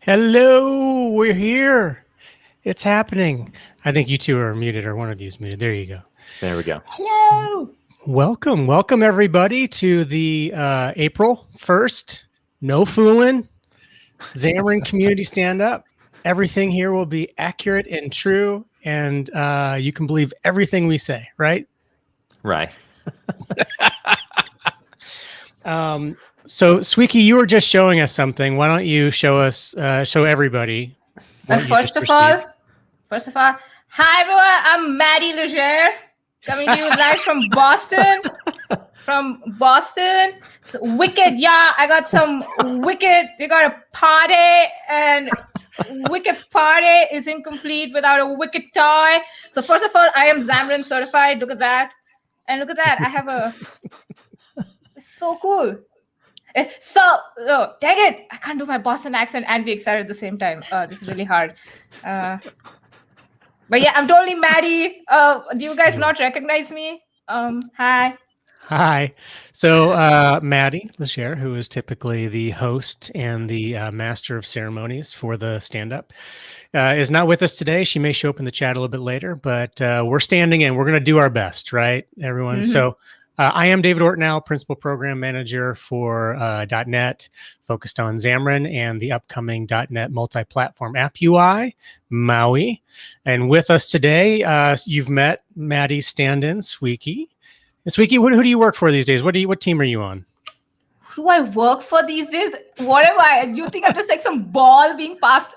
Hello, we're here. It's happening. I think you two are muted, or one of you is muted. There you go. There we go. Hello. Welcome everybody to the April 1st, no fooling, Xamarin Community Standup. Everything here will be accurate and true, and you can believe everything we say, right? Right. So, Sweeky, you were just showing us something. Why don't you show us, show everybody? First of all, hi everyone. I'm Maddie Leger, coming to you live from Boston. So, wicked, yeah. I got some wicked. We got a party, and wicked party is incomplete without a wicked toy. So, first of all, I am Xamarin certified. Look at that, and look at that. I have a. It's so cool. So, dang it, I can't do my Boston accent and be excited at the same time. This is really hard. But yeah, I'm totally Maddie. Do you guys not recognize me? Hi. Hi. So Maddie Leger, who is typically the host and the master of ceremonies for the stand-up, is not with us today. She may show up in the chat a little bit later, but we're standing in. We're going to do our best, right, everyone? Mm-hmm. So I am David Ortinau, Principal Program Manager for .NET, focused on Xamarin and the upcoming .NET multi-platform app UI, Maui. And with us today, you've met Maddie's stand-in, Sweeky. And Sweeky, who do you work for these days? What team are you on? Who do I work for these days? What am I? You think I'm just like some ball being passed?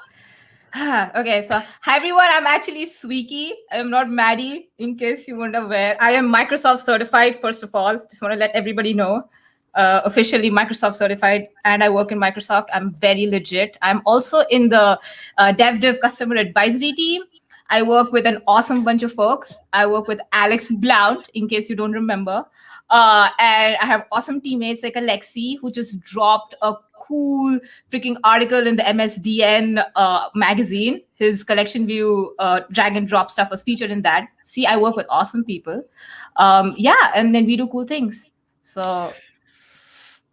Okay, so hi everyone, I'm actually Sweeky. I'm not Maddie, in case you weren't aware. I am Microsoft certified, first of all. Just want to let everybody know. Officially Microsoft certified, and I work in Microsoft. I'm very legit. I'm also in the dev customer advisory team. I work with an awesome bunch of folks. I work with Alex Blount, in case you don't remember. And I have awesome teammates like Alexi, who just dropped a cool freaking article in the MSDN magazine. His collection view drag and drop stuff was featured in that. See, I work with awesome people. Yeah, and then we do cool things. So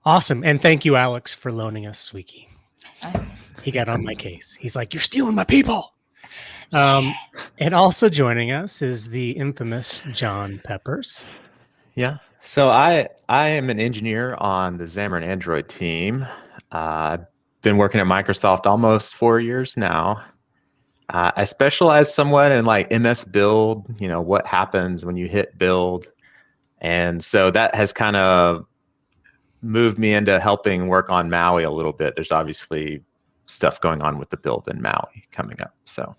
awesome. And thank you, Alex, for loaning us Sweeky. He got on my case. He's like, you're stealing my people. And also joining us is the infamous John Peppers. Yeah. So I am an engineer on the Xamarin Android team. I've been working at Microsoft almost 4 years now. I specialize somewhat in like MS Build, what happens when you hit build. And so that has kind of moved me into helping work on Maui a little bit. There's obviously stuff going on with the build in Maui coming up. So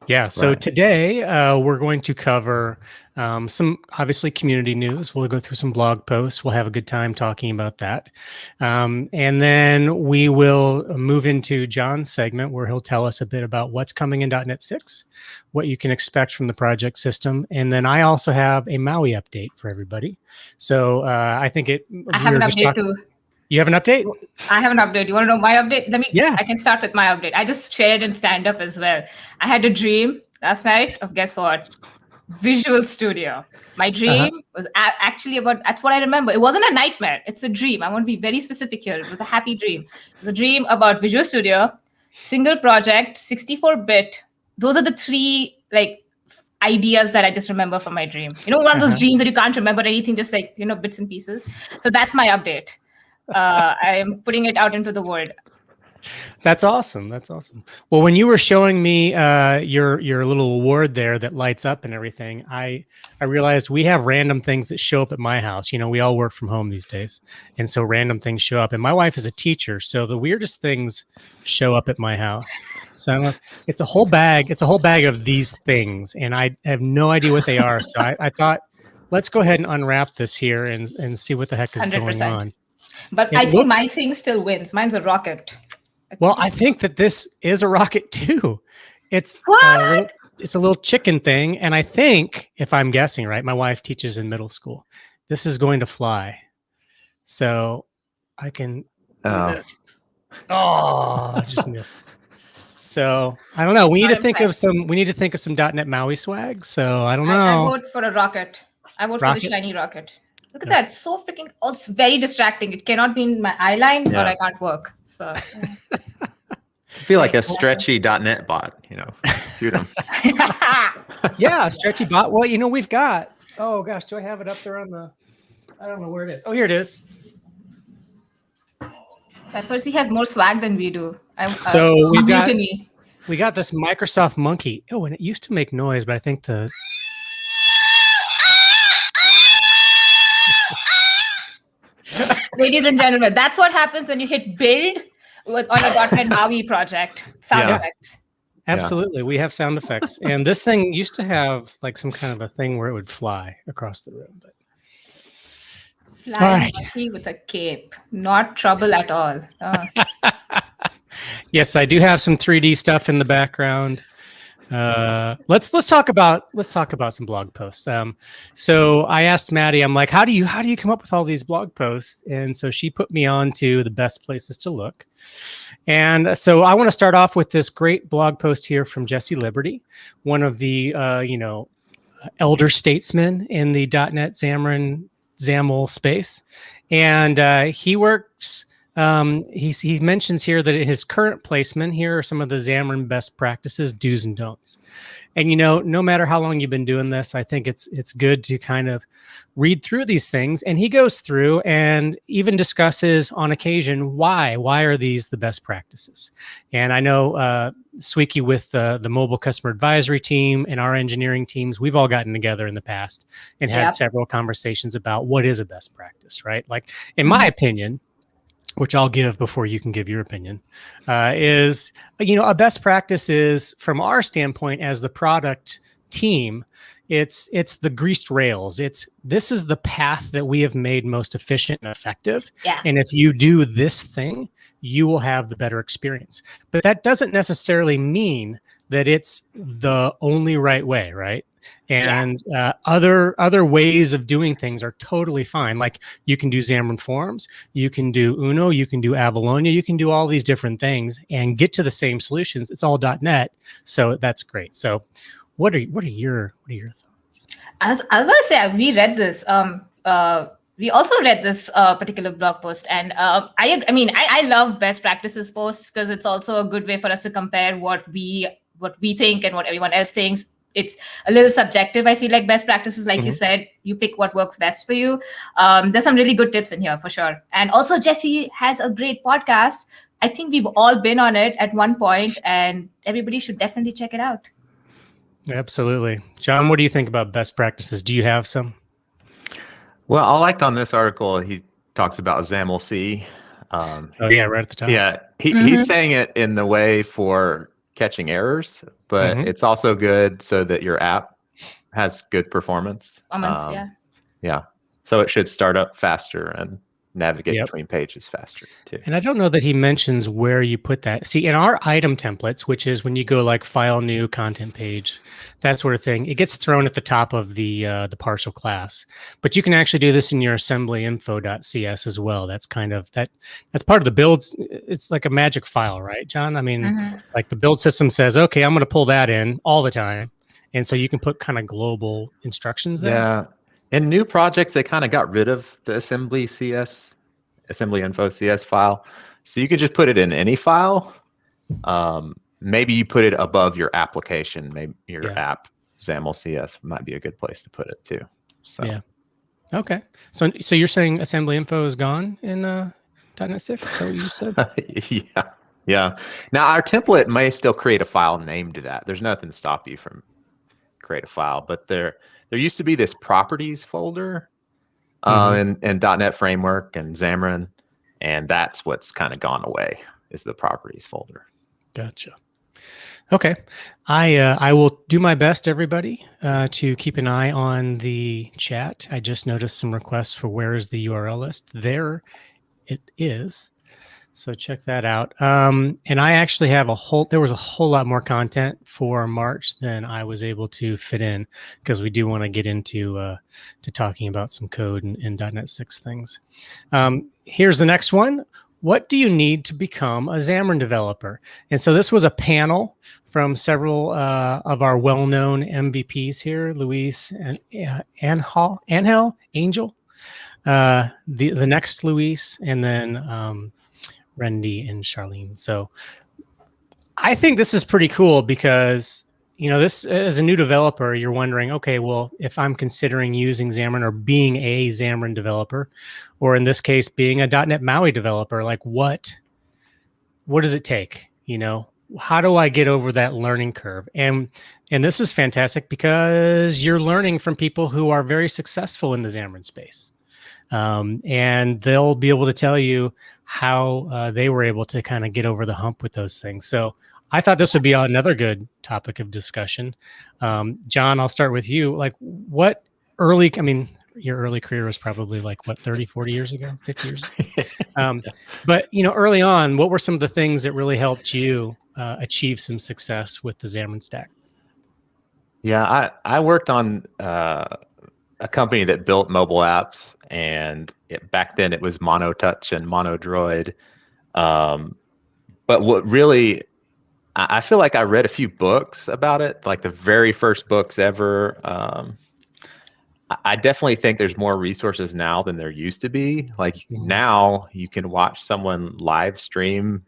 yeah, so today we're going to cover some obviously community news. We'll go through some blog posts. We'll have a good time talking about that. And then we will move into John's segment where he'll tell us a bit about what's coming in .NET 6, what you can expect from the project system. And then I also have a Maui update for everybody. So I think I have an update too. You have an update? I have an update. You want to know my update? I can start with my update. I just shared in stand-up as well. I had a dream last night of, guess what? Visual Studio. My dream was actually about, that's what I remember. It wasn't a nightmare. It's a dream. I want to be very specific here. It was a happy dream. It was a dream about Visual Studio, single project, 64-bit. Those are the three ideas that I just remember from my dream. One of those dreams that you can't remember anything, just bits and pieces. So that's my update. I am putting it out into the world. That's awesome. That's awesome. Well, when you were showing me your little award there that lights up and everything, I realized we have random things that show up at my house. We all work from home these days, and so random things show up. And my wife is a teacher, so the weirdest things show up at my house. So it's a whole bag. It's a whole bag of these things, and I have no idea what they are. So I thought, let's go ahead and unwrap this here and see what the heck is 100%. Going on. But I think my thing still wins. Mine's a rocket. Well, I think that this is a rocket too. It's a little chicken thing, and I think, if I'm guessing right, my wife teaches in middle school. This is going to fly, so I can do this. Oh, I just missed. So I don't know. We need to think of some. We need to think of some .NET Maui swag. So I don't know. I vote for a rocket. I vote for the shiny rocket. Look at that. So freaking, it's very distracting. It cannot be in my eye line or I can't work. So I feel like a stretchy .NET bot, shoot them. Yeah, a stretchy bot. Well, we've got, oh gosh, do I have it up there on the, I don't know where it is. Oh, here it is. Percy has more swag than we do. So we got this Microsoft monkey. Oh, and it used to make noise, but I think the, ladies and gentlemen, that's what happens when you hit build on a .NET Maui project. Sound effects. Absolutely. We have sound effects. And this thing used to have some kind of a thing where it would fly across the room. But flying monkey with a cape. Not trouble at all. Oh. Yes, I do have some 3D stuff in the background. Let's talk about some blog posts. So I asked Maddie, I'm like, how do you come up with all these blog posts? And so she put me on to the best places to look. And so I want to start off with this great blog post here from Jesse Liberty, one of the elder statesmen in the .NET Xamarin XAML space, and he works. He mentions here that in his current placement, here are some of the Xamarin best practices, do's and don'ts. And, no matter how long you've been doing this, I think it's good to kind of read through these things. And he goes through and even discusses on occasion, why are these the best practices? And I know Sweeky with the mobile customer advisory team and our engineering teams, we've all gotten together in the past and had several conversations about what is a best practice, right? Like, in my opinion, which I'll give before you can give your opinion, is, a best practice is, from our standpoint as the product team, it's the greased rails. This is the path that we have made most efficient and effective. Yeah. And if you do this thing, you will have the better experience. But that doesn't necessarily mean that it's the only right way, right? And other ways of doing things are totally fine. Like, you can do Xamarin Forms, you can do Uno, you can do Avalonia, you can do all these different things and get to the same solutions. It's all .NET, so that's great. So, what are your thoughts? I was going to say, we read this. We also read this particular blog post, and I love best practices posts because it's also a good way for us to compare what we think and what everyone else thinks. it's a little subjective. I feel like best practices, like you Mhm. said, you pick what works best for you. There's some really good tips in here for sure. And also Jesse has a great podcast. I think we've all been on it at one point, and everybody should definitely check it out. Absolutely. John, what do you think about best practices? Do you have some? Well, I liked on this article, he talks about XAML C. Oh yeah, right at the top. Yeah, he's saying it in the way for catching errors, but Mhm. it's also good so that your app has good performance. Yeah. So it should start up faster and navigate Yep. between pages faster too. And I don't know that he mentions where you put that. See, in our item templates, which is when you go like file new content page, that sort of thing, it gets thrown at the top of the partial class. But you can actually do this in your assembly info.cs as well. That's kind of that's part of the builds. It's like a magic file, right, John? I mean, like the build system says, okay, I'm going to pull that in all the time. And so you can put kind of global instructions there. Yeah. In new projects, they kind of got rid of the assembly info CS file. So you could just put it in any file. Maybe you put it above your application. Maybe your app, XAML CS might be a good place to put it too. So yeah. Okay. So you're saying assembly info is gone in .NET 6? Is that what you said? Yeah. Now our template may still create a file named that. There's nothing to stop you from create a file, but there used to be this properties folder in .NET Framework and Xamarin, and that's what's kind of gone away, is the properties folder. Gotcha. Okay. I will do my best, everybody, to keep an eye on the chat. I just noticed some requests for where is the URL list. There it is. So check that out. And I actually have there was a whole lot more content for March than I was able to fit in, because we do want to get into to talking about some code and .NET 6 things. Here's the next one. What do you need to become a Xamarin developer? And so this was a panel from several of our well-known MVPs here, Luis and Angel, the next Luis, and then Randy and Charlene. So I think this is pretty cool because, this as a new developer, you're wondering, okay, well, if I'm considering using Xamarin or being a Xamarin developer, or in this case, being a .NET Maui developer, like what does it take? How do I get over that learning curve? And this is fantastic because you're learning from people who are very successful in the Xamarin space. And they'll be able to tell you how they were able to kind of get over the hump with those things. So I thought this would be another good topic of discussion. John, I'll start with you. Like your early career was probably like 30, 40 years ago, 50 years ago. But early on, what were some of the things that really helped you achieve some success with the Xamarin stack? Yeah, I worked on a company that built mobile apps, and back then it was MonoTouch and MonoDroid. But what really, I feel like I read a few books about it, like the very first books ever. I definitely think there's more resources now than there used to be. Like now you can watch someone live stream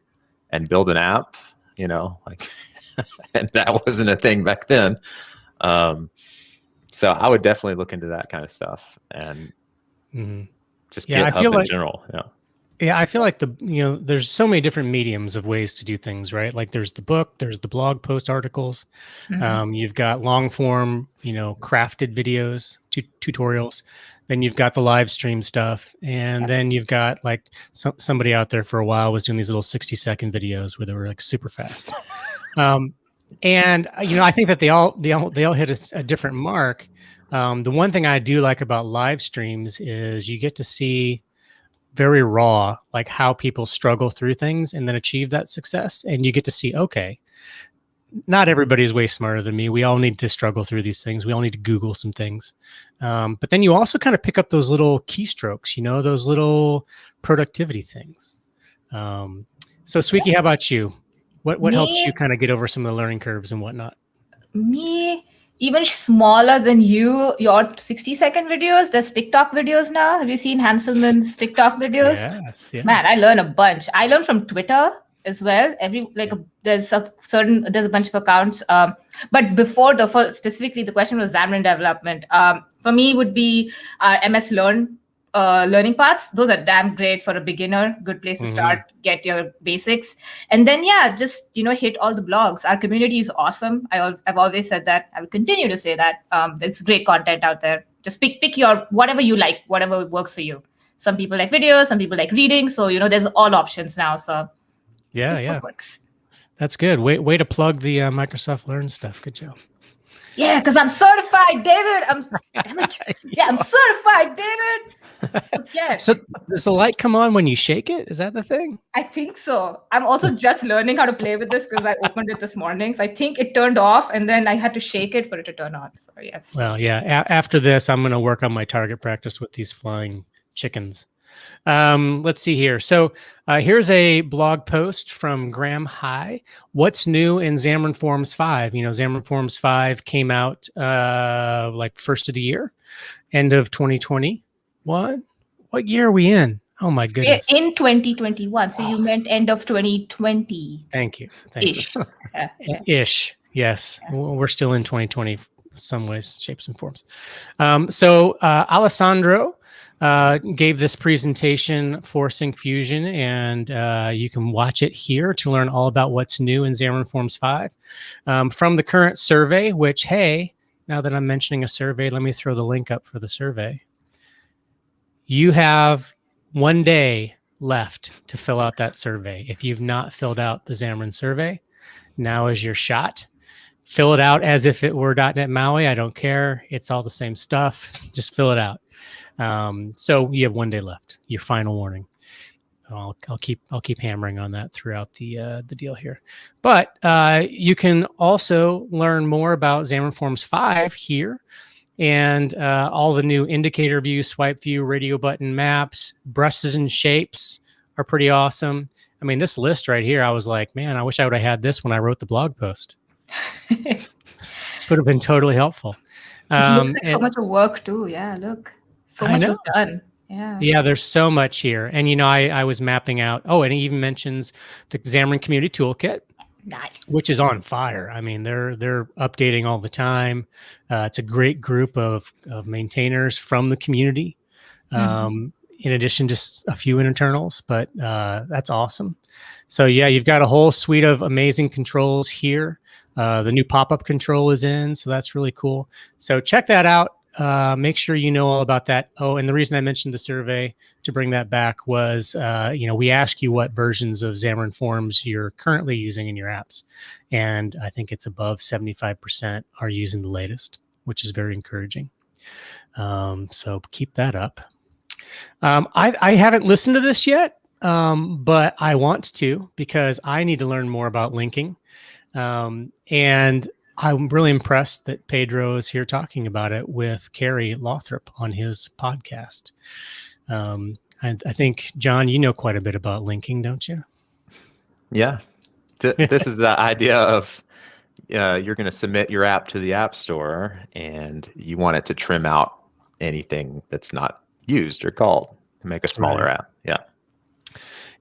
and build an app, and that wasn't a thing back then. So I would definitely look into that kind of stuff and just GitHub in general. Yeah, I feel like there's so many different mediums of ways to do things, right? Like there's the book, there's the blog post articles, you've got long form, crafted videos, tutorials, then you've got the live stream stuff, and then you've got like somebody out there for a while was doing these little 60-second videos where they were like super fast. And I think that they all hit a different mark. The one thing I do like about live streams is you get to see very raw, like how people struggle through things and then achieve that success. And you get to see, okay, not everybody's way smarter than me. We all need to struggle through these things. We all need to Google some things. But then you also kind of pick up those little keystrokes, those little productivity things. So Sweeky, how about you? What helps you kind of get over some of the learning curves and whatnot? Me, even smaller than you, your 60-second videos, there's TikTok videos now. Have you seen Hanselman's TikTok videos? Yes. Man, I learn a bunch. I learn from Twitter. as well. There's a bunch of accounts. But before specifically the question was Xamarin development. For me, would be MS Learn learning paths. Those are damn great for a beginner. Good place to start, get your basics, and then just hit all the blogs. Our community is awesome. I've always said that. I will continue to say that. There's great content out there. Just pick your whatever you like, whatever works for you. Some people like videos, some people like reading. So there's all options now. So yeah, works. That's good. Way to plug the Microsoft Learn stuff. Good job. Yeah, because I'm certified, David. I'm certified, David. Yeah. So does the light come on when you shake it? Is that the thing? I think so. I'm also just learning how to play with this because I opened it this morning. So I think it turned off and then I had to shake it for it to turn on. So yes. Well, yeah. After this, I'm going to work on my target practice with these flying chickens. Let's see here. So here's a blog post from Graham High. What's new in Xamarin Forms 5? Xamarin Forms 5 came out like first of the year, end of 2021. What year are we in? Oh my goodness. In 2021. So you meant end of 2020. Thank you. Ish. Ish. Yes. Yeah. We're still in 2020 some ways, shapes, and forms. So Alessandro gave this presentation for Syncfusion, and you can watch it here to learn all about what's new in Xamarin Forms 5. From the current survey, which, hey, now that I'm mentioning a survey, let me throw the link up for the survey. You have 1 day left to fill out that survey. If you've not filled out the Xamarin survey, now is your shot. Fill it out as if it were .NET Maui. I don't care. It's all the same stuff. Just fill it out. So you have 1 day left. Your final warning. I'll keep hammering on that throughout the deal here. But you can also learn more about Xamarin Forms 5 here, and all the new indicator view, swipe view, radio button maps, brushes and shapes are pretty awesome. I mean, this list right here, I was like, man, I wish I would have had this when I wrote the blog post. This would have been totally helpful. It looks like so much work too. Yeah, look. So much was done. Yeah, there's so much here. And, I was mapping out. Oh, and it even mentions the Xamarin Community Toolkit, nice, which is on fire. I mean, they're updating all the time. It's a great group of maintainers from the community, in addition to a few internals, but that's awesome. So, yeah, you've got a whole suite of amazing controls here. The new pop-up control is in, so that's really cool. So check that out. Make sure you know all about that. Oh, and the reason I mentioned the survey to bring that back was, we ask you what versions of Xamarin Forms you're currently using in your apps. And I think it's above 75% are using the latest, which is very encouraging. So keep that up. I haven't listened to this yet, but I want to because I need to learn more about linking. And I'm really impressed that Pedro is here talking about it with Carrie Lothrop on his podcast. And I think, John, you know quite a bit about linking, don't you? Yeah. This is the idea of you're going to submit your app to the App Store, and you want it to trim out anything that's not used or called to make a smaller app. Yeah.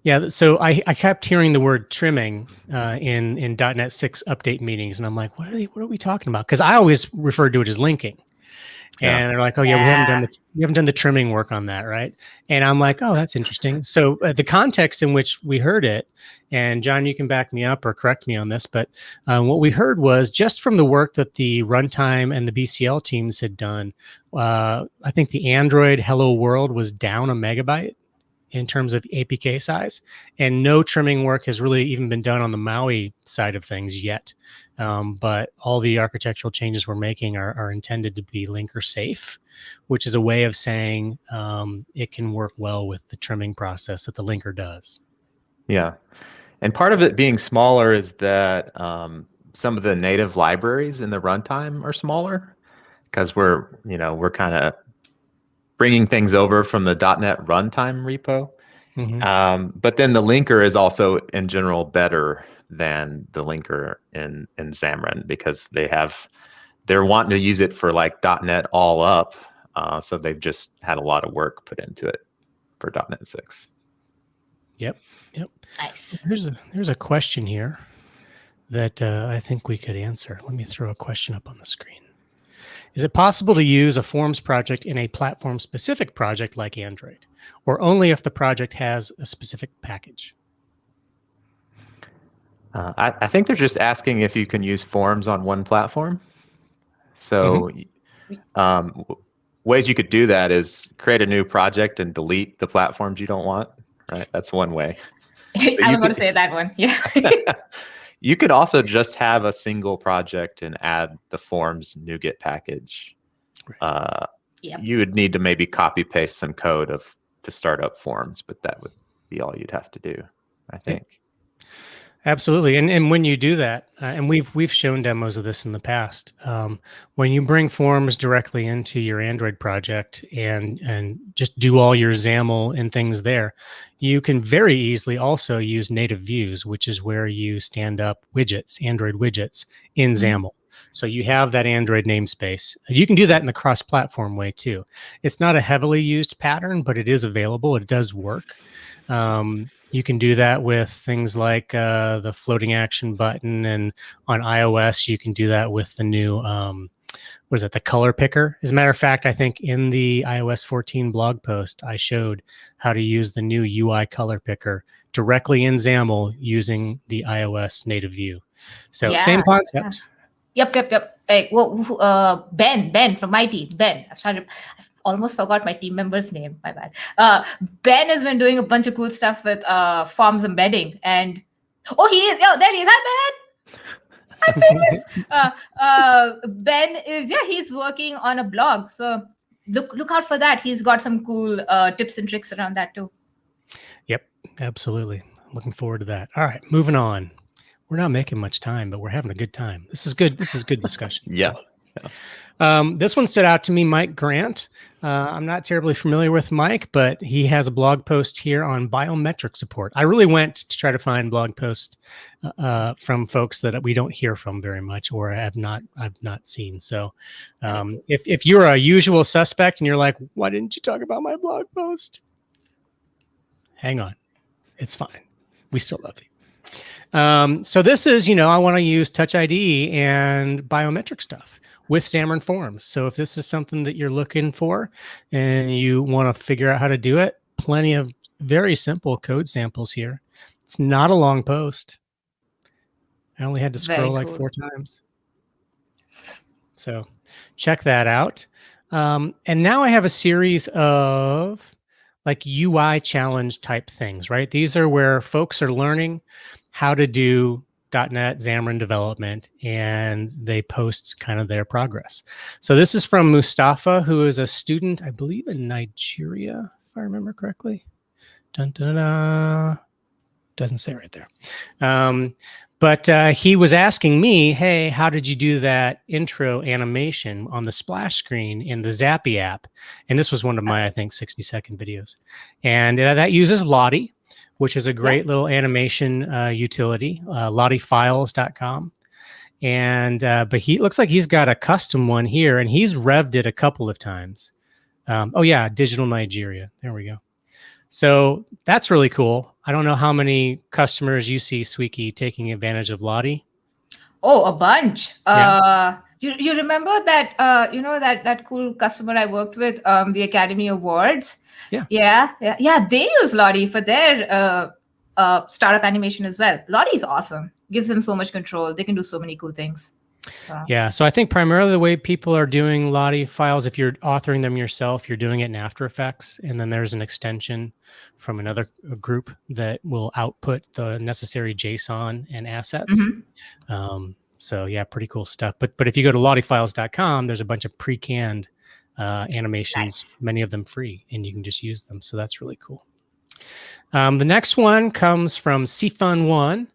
Yeah, so I kept hearing the word trimming in .NET 6 update meetings, and I'm like, what are we talking about? Because I always referred to it as linking, and they're like, oh yeah, we haven't done the trimming work on that, right? And I'm like, oh, that's interesting. So the context in which we heard it, and John, you can back me up or correct me on this, but what we heard was just from the work that the runtime and the BCL teams had done. I think the Android Hello World was down a megabyte in terms of APK size, and no trimming work has really even been done on the Maui side of things yet. But all the architectural changes we're making are intended to be linker safe, which is a way of saying it can work well with the trimming process that the linker does. Yeah. And part of it being smaller is that some of the native libraries in the runtime are smaller because we're kind of bringing things over from the .NET runtime repo. But then the linker is also in general better than the linker in Xamarin because they're wanting to use it for like .NET all up. So they've just had a lot of work put into it for .NET 6. Yep. Nice. There's a question here that I think we could answer. Let me throw a question up on the screen. Is it possible to use a Forms project in a platform-specific project like Android, or only if the project has a specific package? I think they're just asking if you can use Forms on one platform. So ways you could do that is create a new project and delete the platforms you don't want, right? That's one way. I was going to say that one. Yeah. You could also just have a single project and add the Forms Nougat package. Right. You would need to maybe copy paste some code to start up Forms, but that would be all you'd have to do, I think. Absolutely, and when you do that, and we've shown demos of this in the past, when you bring Forms directly into your Android project and just do all your XAML and things there, you can very easily also use native views, which is where you stand up widgets, Android widgets in XAML. So you have that Android namespace. You can do that in the cross-platform way too. It's not a heavily used pattern, but it is available. It does work. You can do that with things like the floating action button, and on iOS, you can do that with the new, what is it, the color picker. As a matter of fact, I think in the iOS 14 blog post, I showed how to use the new UI color picker directly in XAML using the iOS native view. So same concept. Yep. Hey, well, Ben from my team. Ben, I almost forgot my team member's name. My bad. Ben has been doing a bunch of cool stuff with Forms embedding, and there he is. Hi, Ben. Hi, famous. Ben is he's working on a blog, so look out for that. He's got some cool tips and tricks around that too. Yep, absolutely. Looking forward to that. All right, moving on. We're not making much time, but we're having a good time. This is good. This is good discussion. Yeah. This one stood out to me, Mike Grant. I'm not terribly familiar with Mike, but he has a blog post here on biometric support. I really went to try to find blog posts from folks that we don't hear from very much, or I've not seen. So if you're a usual suspect and you're like, why didn't you talk about my blog post? Hang on. It's fine. We still love you. So this is, I want to use Touch ID and biometric stuff with Xamarin Forms. So if this is something that you're looking for and you want to figure out how to do it, plenty of very simple code samples here. It's not a long post. I only had to scroll like 4 times. So check that out. And now I have a series of like UI challenge type things, right? These are where folks are learning how to do .NET Xamarin development, and they post kind of their progress. So this is from Mustafa, who is a student, I believe, in Nigeria, if I remember correctly. Dun, dun, dun. Doesn't say right there. But he was asking me, hey, how did you do that intro animation on the splash screen in the Zappy app? And this was one of my, I think, 60-second videos. And that uses Lottie, which is a great little animation utility, lottiefiles.com. And but he looks like he's got a custom one here, and he's revved it a couple of times. Digital Nigeria. There we go. So that's really cool. I don't know how many customers you see, Sweeky, taking advantage of Lottie. Oh, a bunch. You remember that that cool customer I worked with, the Academy Awards? Yeah. They use Lottie for their startup animation as well. Lottie's awesome. Gives them so much control. They can do so many cool things. Yeah, so I think primarily the way people are doing Lottie files, if you're authoring them yourself, you're doing it in After Effects, and then there's an extension from another group that will output the necessary JSON and assets. So yeah, pretty cool stuff. But if you go to lottiefiles.com, there's a bunch of pre-canned animations, many of them free, and you can just use them. So that's really cool. The next one comes from Cfun1.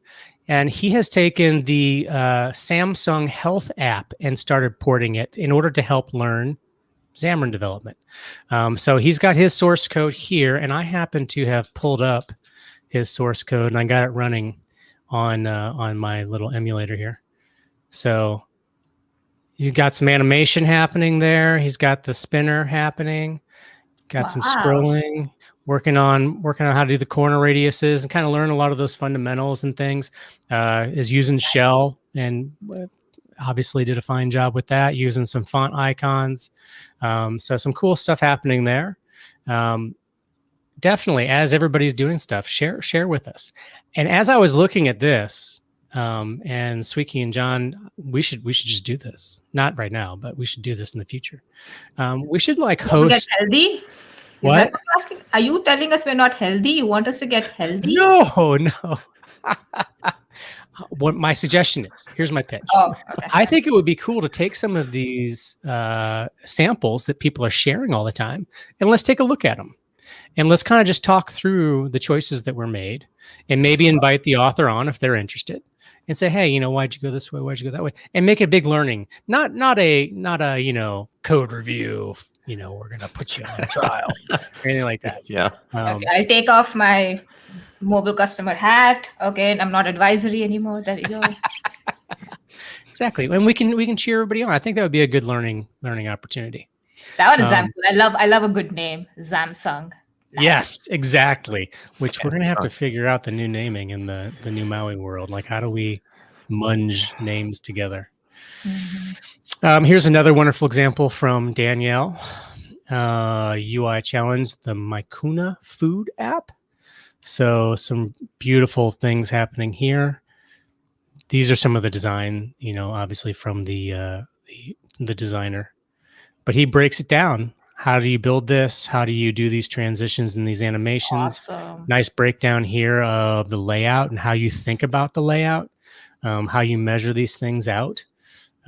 And he has taken the Samsung Health app and started porting it in order to help learn Xamarin development. So he's got his source code here, and I happen to have pulled up his source code, and I got it running on my little emulator here. So he's got some animation happening there. He's got the spinner happening. Got some scrolling. working on how to do the corner radiuses and kind of learn a lot of those fundamentals and things. Is using Shell and obviously did a fine job with that, using some font icons. So some cool stuff happening there. Definitely, as everybody's doing stuff, share with us. And as I was looking at this, and Sweeky and John, we should just do this. Not right now, but we should do this in the future. We should like Want to host. get healthy? What? Is that what you're asking? Are you telling us we're not healthy? You want us to get healthy? No. What my suggestion is, here's my pitch. Oh, okay. I think it would be cool to take some of these samples that people are sharing all the time, and let's take a look at them. And let's kind of just talk through the choices that were made, and maybe invite the author on if they're interested, and say, hey, why'd you go this way? Why'd you go that way? And make it a big learning, not a code review. We're going to put you on trial or anything like that. Yeah. Okay, I'll take off my mobile customer hat. Okay, and I'm not advisory anymore. There you go. Exactly. And we can cheer everybody on. I think that would be a good learning opportunity. That one is Zamsung. I love a good name. Zamsung. Nice. Yes, exactly. Which we're going to have to figure out the new naming in the new Maui world. Like, how do we munge names together? Mm-hmm. Here's another wonderful example from Danielle. UI challenge, the Maikuna food app. So some beautiful things happening here. These are some of the design, obviously from the designer. But he breaks it down. How do you build this? How do you do these transitions and these animations? Awesome. Nice breakdown here of the layout and how you think about the layout, how you measure these things out.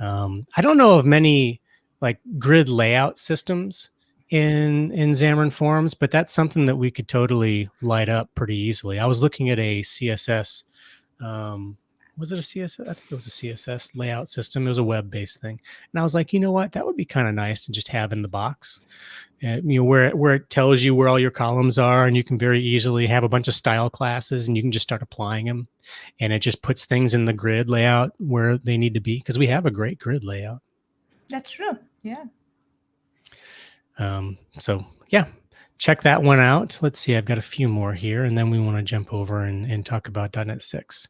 I don't know of many like grid layout systems in Xamarin Forms, but that's something that we could totally light up pretty easily. I was looking at a CSS. Was it a CSS? I think it was a CSS layout system. It was a web-based thing. And I was like, you know what? That would be kind of nice to just have in the box. Where it tells you where all your columns are, and you can very easily have a bunch of style classes and you can just start applying them. And it just puts things in the grid layout where they need to be, because we have a great grid layout. That's true. Yeah. So yeah, check that one out. Let's see, I've got a few more here, and then we want to jump over and talk about .NET 6.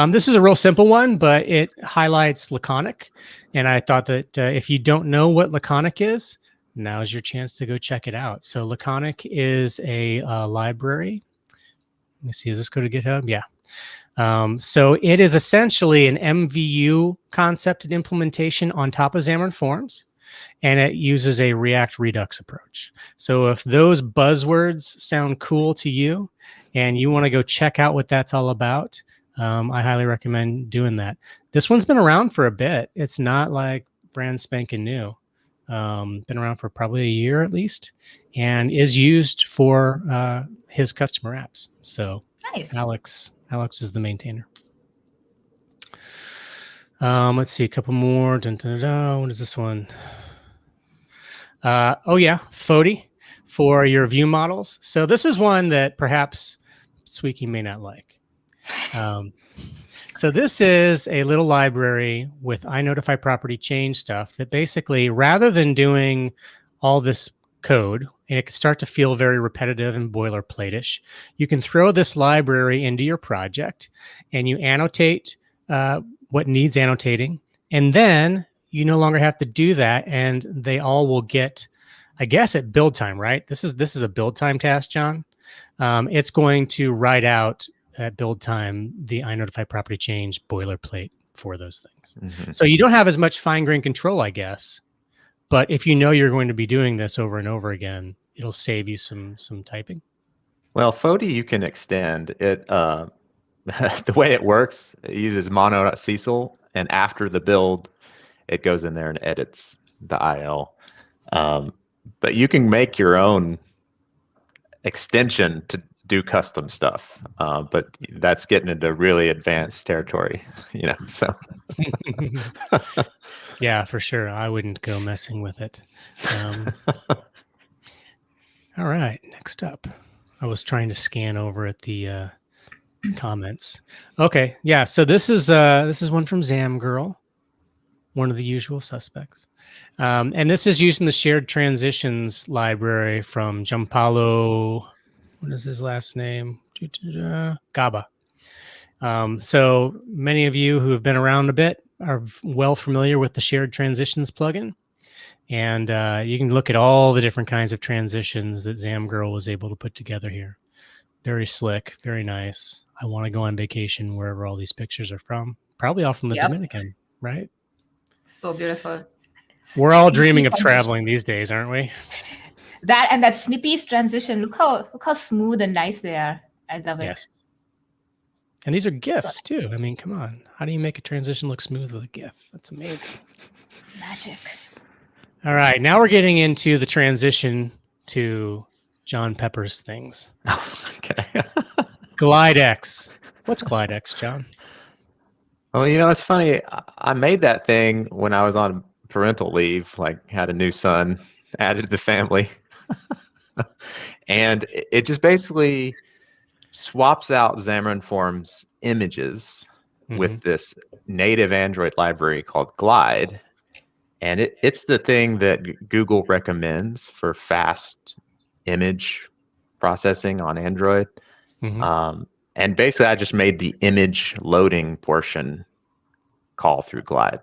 This is a real simple one, but it highlights Laconic. And I thought that if you don't know what Laconic is, now's your chance to go check it out. So Laconic is a library. Let me see, does this go to GitHub? Yeah. So it is essentially an MVU concept and implementation on top of Xamarin Forms. And it uses a React Redux approach. So if those buzzwords sound cool to you and you want to go check out what that's all about, I highly recommend doing that. This one's been around for a bit. It's not like brand spanking new. Been around for probably a year at least, and is used for his customer apps. So nice. Alex is the maintainer. Let's see, a couple more. Dun, dun, dun, dun. What is this one? Oh yeah, Fody for your view models. So this is one that perhaps Sweeky may not like. So this is a little library with iNotify property change stuff that basically, rather than doing all this code, and it can start to feel very repetitive and boilerplate-ish, you can throw this library into your project and you annotate what needs annotating, and then you no longer have to do that, and they all will get, I guess, at build time, right? This is a build time task, John. It's going to write out at build time the iNotify property change boilerplate for those things. Mm-hmm. So you don't have as much fine-grained control, I guess. But if you know you're going to be doing this over and over again, it'll save you some typing. Well, Fody you can extend it. The way it works, it uses mono.cecil, and after the build, it goes in there and edits the IL. But you can make your own extension to do custom stuff. But that's getting into really advanced territory, so. Yeah, for sure. I wouldn't go messing with it. All right, next up. I was trying to scan over at the comments. Okay, yeah, so this is one from Zamgirl, one of the usual suspects. And this is using the shared transitions library from Giampaolo What is his last name? Gaba. So many of you who have been around a bit are well familiar with the shared transitions plugin. And you can look at all the different kinds of transitions that Zamgirl was able to put together here. Very slick, very nice. I want to go on vacation wherever all these pictures are from. Probably all from the Dominican, right? So beautiful. We're all dreaming of traveling these days, aren't we? That and that Snippy's transition. Look how smooth and nice they are. I love it. Yes. And these are GIFs too. I mean, come on. How do you make a transition look smooth with a GIF? That's amazing. Magic. All right. Now we're getting into the transition to John Pepper's things. Okay. GlideX. What's GlideX, John? Well, it's funny. I made that thing when I was on parental leave, like had a new son, added to the family. And it just basically swaps out Xamarin Forms images with this native Android library called Glide. And it's the thing that Google recommends for fast image processing on Android. And basically, I just made the image loading portion call through Glide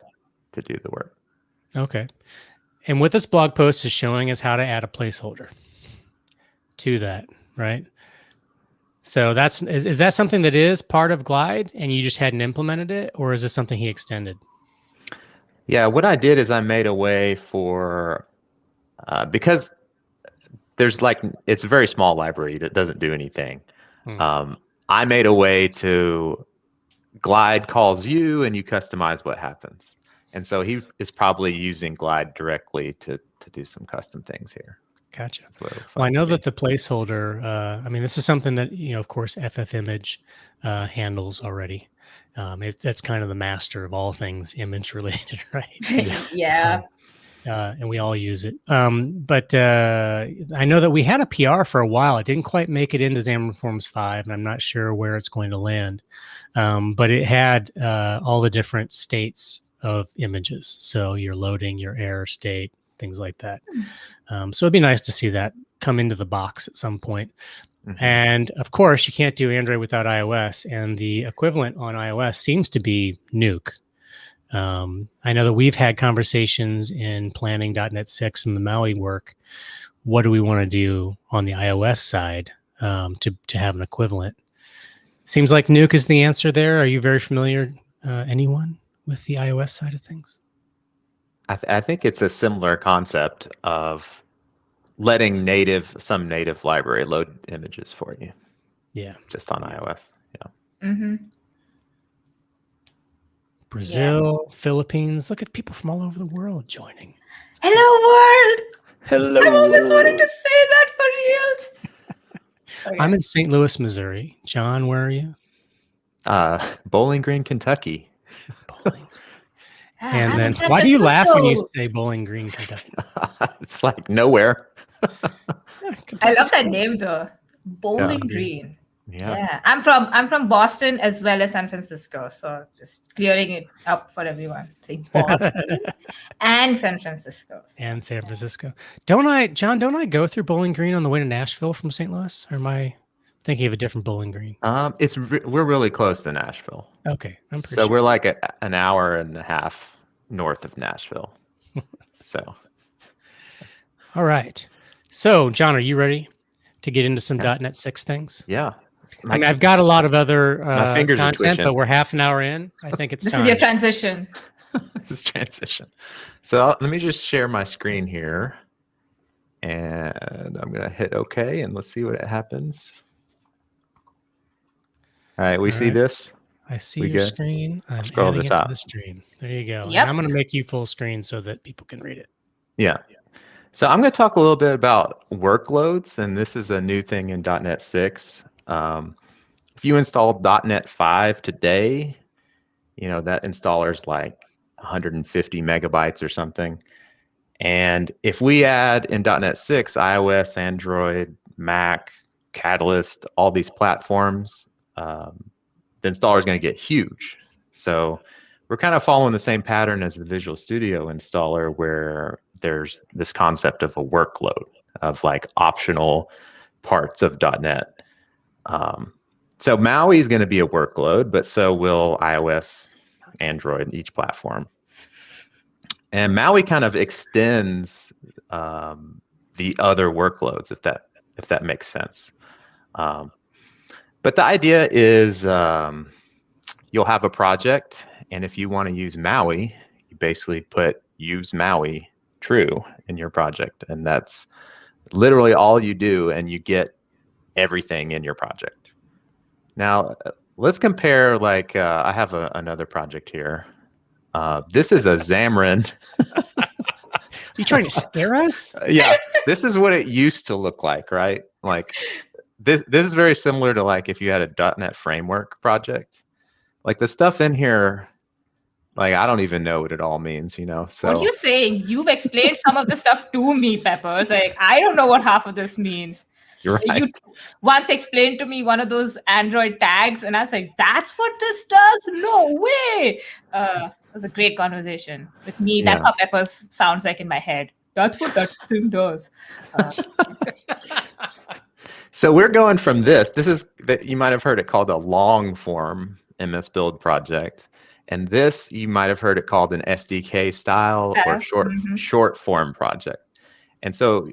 to do the work. Okay. And what this blog post is showing is how to add a placeholder to that, right? So is that something that is part of Glide and you just hadn't implemented it, or is this something he extended? Yeah, what I did is I made a way for, because there's it's a very small library that doesn't do anything. I made a way to Glide calls you and you customize what happens. And so he is probably using Glide directly to do some custom things here. Gotcha. That's what it looks Well, like I know that the placeholder, I mean, this is something that, of course, FFimage handles already. That's kind of the master of all things image related, right? Yeah. And we all use it. But I know that we had a PR for a while. It didn't quite make it into Xamarin Forms 5, and I'm not sure where it's going to land. But it had all the different states of images. So your loading, your error state, things like that. So it'd be nice to see that come into the box at some point. And of course, you can't do Android without iOS, and the equivalent on iOS seems to be Nuke. I know that we've had conversations in planning .NET 6 and the Maui work. What do we want to do on the iOS side to have an equivalent? Seems like Nuke is the answer there. Are you very familiar, anyone, with the iOS side of things? I think it's a similar concept of letting some native library load images for you. Yeah. Just on iOS. Yeah. Brazil, Philippines. Look at people from all over the world joining. Hello, world. Hello. I've always wanted to say that for reals. Okay. I'm in St. Louis, Missouri. John, where are you? Bowling Green, Kentucky. Bowling. And then why do you laugh when you say Bowling Green, Kentucky? It's like nowhere. I love that name though. Bowling Green. Yeah. I'm from Boston as well as San Francisco. So just clearing it up for everyone. Say Boston and San Francisco. So. And San Francisco. Don't I go through Bowling Green on the way to Nashville from St. Louis? Or am I thinking of a different Bowling Green? We're really close to Nashville. Okay. I'm pretty so sure. We're like an hour and a half north of Nashville. So. All right. So, John, are you ready to get into some .NET 6 things? Yeah. I mean, I've got a lot of other content, but twitching. we're half an hour in. I think it's This time. is your transition. This is transition. So let me just share my screen here. And I'm going to hit OK, and let's see what happens. All right, we see this? I see your screen. I'm Scroll adding to the it top. to the stream. There you go. Yep. And I'm going to make you full screen so that people can read it. Yeah. So I'm going to talk a little bit about workloads, and this is a new thing in .NET 6. If you install .NET 5 today, that installer is like 150 megabytes or something. And if we add in .NET 6, iOS, Android, Mac, Catalyst, all these platforms, the installer is going to get huge. So we're kind of following the same pattern as the Visual Studio installer, where there's this concept of a workload of like optional parts of .NET. So Maui is going to be a workload, but so will iOS, Android, each platform. And Maui kind of extends the other workloads, if that makes sense. But the idea is you'll have a project, and if you want to use Maui, you basically put use Maui true in your project, and that's literally all you do, and you get everything in your project. Now, let's compare, like, I have another project here. This is a Xamarin. Are you trying to scare us? Yeah, this is what it used to look like, right? Like, this is very similar to, like, if you had a .NET framework project. Like, the stuff in here, like, I don't even know what it all means, you know? So What are you saying? You've explained some of the stuff to me, Peppers. Like, I don't know what half of this means. You're right. You once explained to me one of those Android tags, and I was like, that's what this does? No way. It was a great conversation with me. That's how Peppers sounds like in my head. That's what that thing does. So we're going from this. This is, you might have heard it called a long form MS Build project. And this, you might have heard it called an SDK style or short form project. And so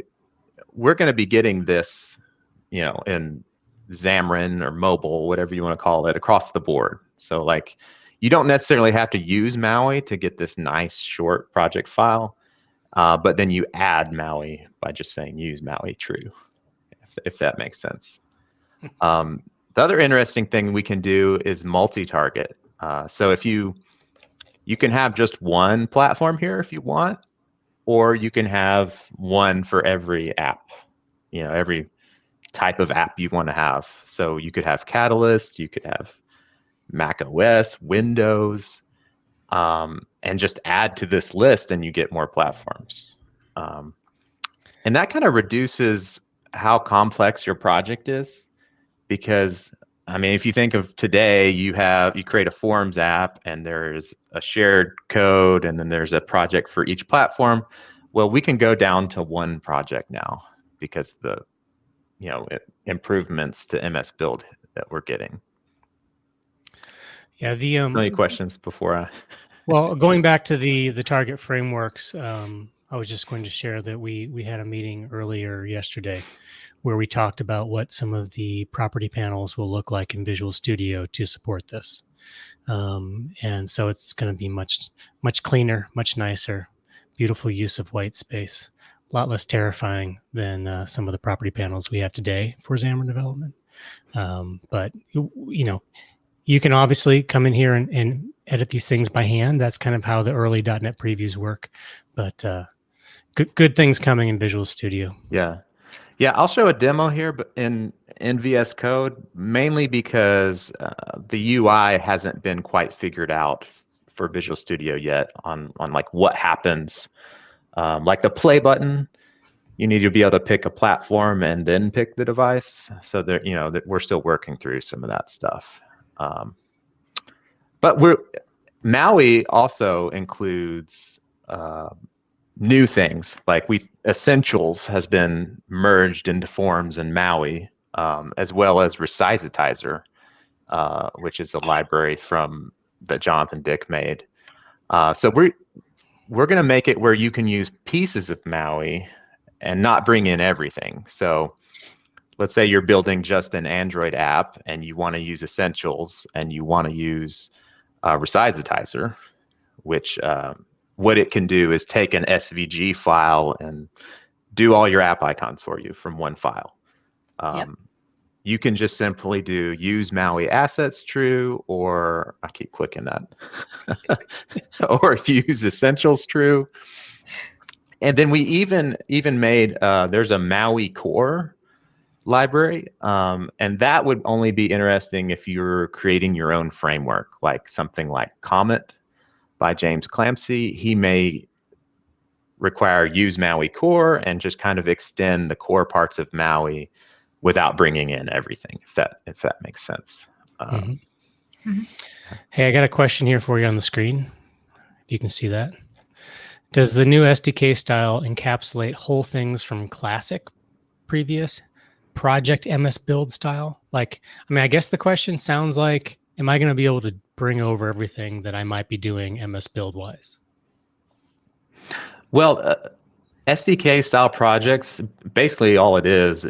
we're going to be getting this, you know, in Xamarin or mobile, whatever you want to call it, across the board. So, like, you don't necessarily have to use Maui to get this nice short project file, but then you add Maui by just saying use Maui true, if that makes sense. The other interesting thing we can do is multi-target. So if you can have just one platform here if you want, or you can have one for every app, you know, every type of app you want to have. So you could have Catalyst, you could have Mac OS, Windows, and just add to this list and you get more platforms. And that kind of reduces how complex your project is, because I mean, if you think of today, you create a Forms app and there's a shared code and then there's a project for each platform. Well, we can go down to one project now because the, you know, improvements to MS Build that we're getting. Yeah. Any questions before I? Well, going back to the target frameworks, I was just going to share that we had a meeting earlier yesterday where we talked about what some of the property panels will look like in Visual Studio to support this. And so it's going to be much cleaner, much nicer, beautiful use of white space, a lot less terrifying than some of the property panels we have today for Xamarin development. But, you know, you can obviously come in here and edit these things by hand. That's kind of how the early .NET previews work. But good things coming in Visual Studio. Yeah. Yeah, I'll show a demo here, but in VS Code, mainly because the UI hasn't been quite figured out for Visual Studio yet on like what happens. Like the play button, you need to be able to pick a platform and then pick the device. So that, you know, that we're still working through some of that stuff. But Maui also includes new things, like Essentials has been merged into Forms and Maui, as well as Resizetizer, which is a library that Jonathan Dick made. So we're going to make it where you can use pieces of Maui and not bring in everything. So let's say you're building just an Android app and you want to use Essentials and you want to use Resizetizer, which what it can do is take an SVG file and do all your app icons for you from one file. You can just simply do use Maui assets true, or I keep clicking that, or if you use Essentials true. And then we even made, there's a Maui core library, and that would only be interesting if you're creating your own framework, like something like Comet by James Clancy. He may require use Maui core and just kind of extend the core parts of Maui without bringing in everything, if that makes sense. Hey, I got a question here for you on the screen, if you can see that. Does the new SDK style encapsulate whole things from classic previous project MS build style? Like, I mean, I guess the question sounds like, am I going to be able to bring over everything that I might be doing MS build wise? Well, SDK style projects, basically all it is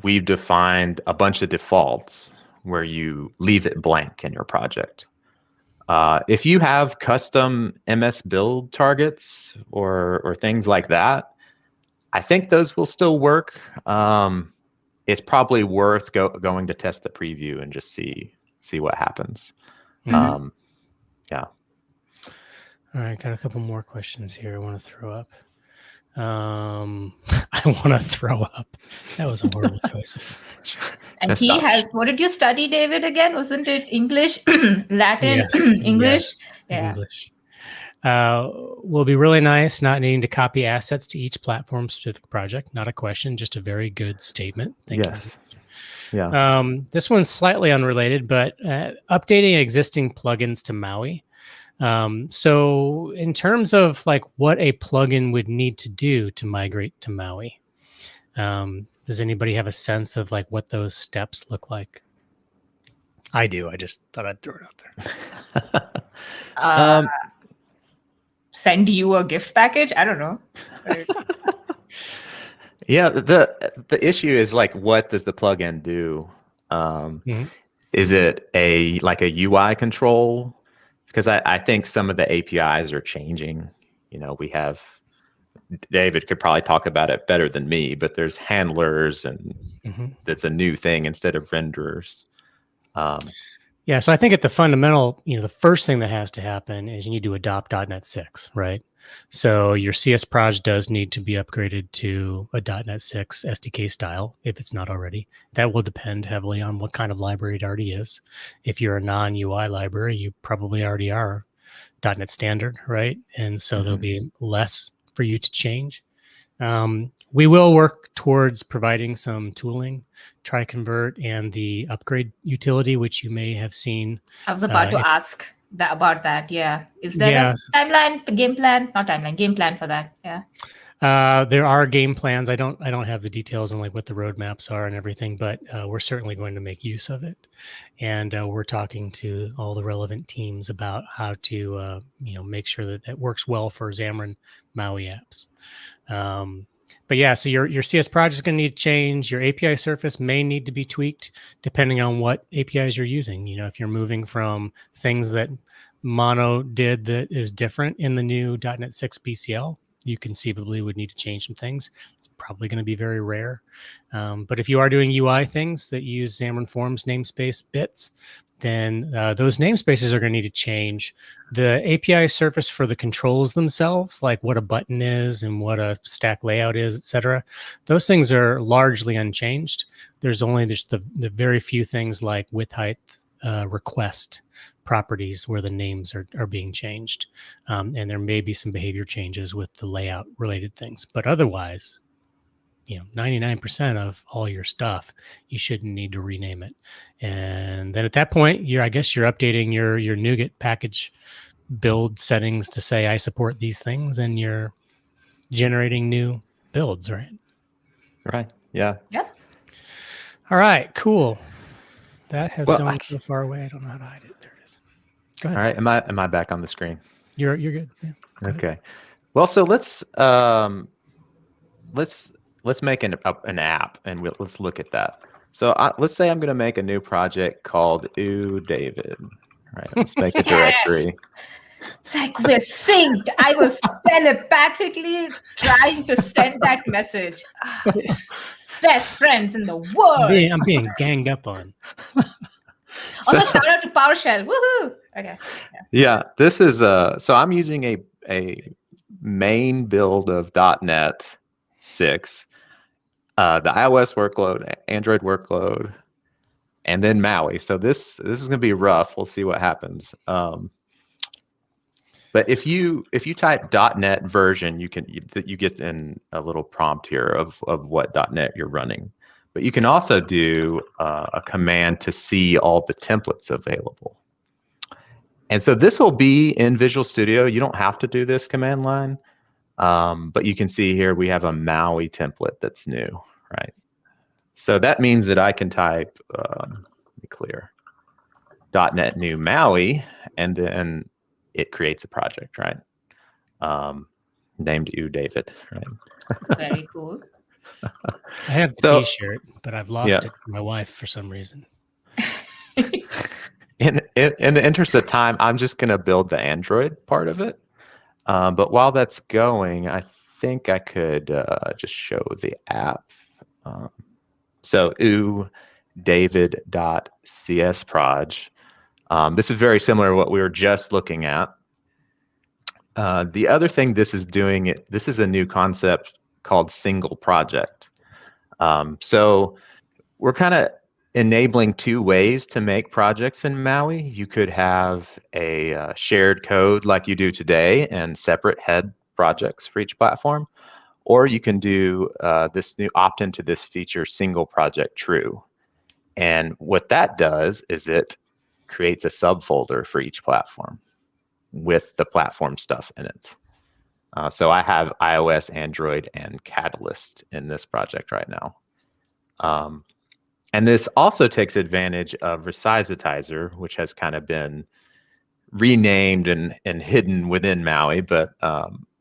we've defined a bunch of defaults where you leave it blank in your project. If you have custom MS build targets or things like that, I think those will still work. It's probably worth going to test the preview and just see what happens. Mm-hmm. Yeah. All right, got a couple more questions here I want to throw up. I want to throw up. That was a horrible choice. And he has, what did you study, David, again? Wasn't it English, Latin, Yes, English? yes, Yeah. English. Will be really nice not needing to copy assets to each platform specific project. Not a question, just a very good statement. Thank you. Yeah. This one's slightly unrelated, but updating existing plugins to Maui. So in terms of like what a plugin would need to do to migrate to Maui, does anybody have a sense of like what those steps look like? I do. I just thought I'd throw it out there. Send you a gift package? I don't know. Yeah, the issue is like, what does the plugin do? Is it a UI control? Because I think some of the APIs are changing. You know, we have, David could probably talk about it better than me, but there's handlers, and that's a new thing instead of renderers. Yeah, so I think at the fundamental, the first thing that has to happen is you need to adopt .NET 6, right? So your CS Proj does need to be upgraded to a .NET 6 SDK style if it's not already. That will depend heavily on what kind of library it already is. If you're a non-UI library, you probably already are .NET Standard, right? And so there'll be less for you to change. We will work towards providing some tooling, try convert, and the upgrade utility, which you may have seen. I was about to ask about that. Yeah. Is there a game plan for that? Yeah. There are game plans. I don't have the details on like what the roadmaps are and everything, but we're certainly going to make use of it. And we're talking to all the relevant teams about how to, make sure that that works well for Xamarin Maui apps. But yeah, so your CS project is going to need to change. Your API surface may need to be tweaked depending on what APIs you're using. If you're moving from things that Mono did that is different in the new .NET 6 BCL, you conceivably would need to change some things. It's probably going to be very rare. But if you are doing UI things that use Xamarin Forms namespace bits, then those namespaces are going to need to change. The API surface for the controls themselves, like what a button is and what a stack layout is, etc., those things are largely unchanged. There's only just the very few things like width, height, request properties where the names are being changed. And there may be some behavior changes with the layout related things. But otherwise, 99% of all your stuff, you shouldn't need to rename it. And then at that point, I guess you're updating your Nougat package build settings to say, I support these things, and you're generating new builds, right? Right. Yeah. Yep. All right, cool. That has gone so far away. I don't know how to hide it. There it is. Go ahead. All right. Am I back on the screen? You're good. Yeah. Okay. Well, so let's make an app, and let's look at that. So let's say I'm going to make a new project called David. All right. Let's make a directory. It's like we're synced. I was telepathically trying to send that message. Best friends in the world. I'm being ganged up on. Also, shout out to PowerShell. Woohoo! Okay. Yeah, this is so I'm using a main build of .NET 6, the iOS workload, Android workload, and then Maui. So this is going to be rough. We'll see what happens. But if you type .NET version, you get in a little prompt here of what .NET you're running. But you can also do a command to see all the templates available. And so this will be in Visual Studio. You don't have to do this command line, but you can see here we have a Maui template that's new, right? So that means that I can type, let me clear, .NET New Maui, and then it creates a project, right? Named you, David, right? Very cool. I have the So- T-shirt, but I've lost it to my wife for some reason. In the interest of time, I'm just going to build the Android part of it. But while that's going, I think I could just show the app. So david.csproj. This is very similar to what we were just looking at. The other thing this is doing, this is a new concept called single project. So we're kind of enabling two ways to make projects in Maui. You could have a shared code like you do today and separate head projects for each platform, or you can do this new opt into this feature, single project true. And what that does is it creates a subfolder for each platform with the platform stuff in it. So I have iOS, Android, and Catalyst in this project right now. And this also takes advantage of Resizetizer, which has kind of been renamed and hidden within Maui, but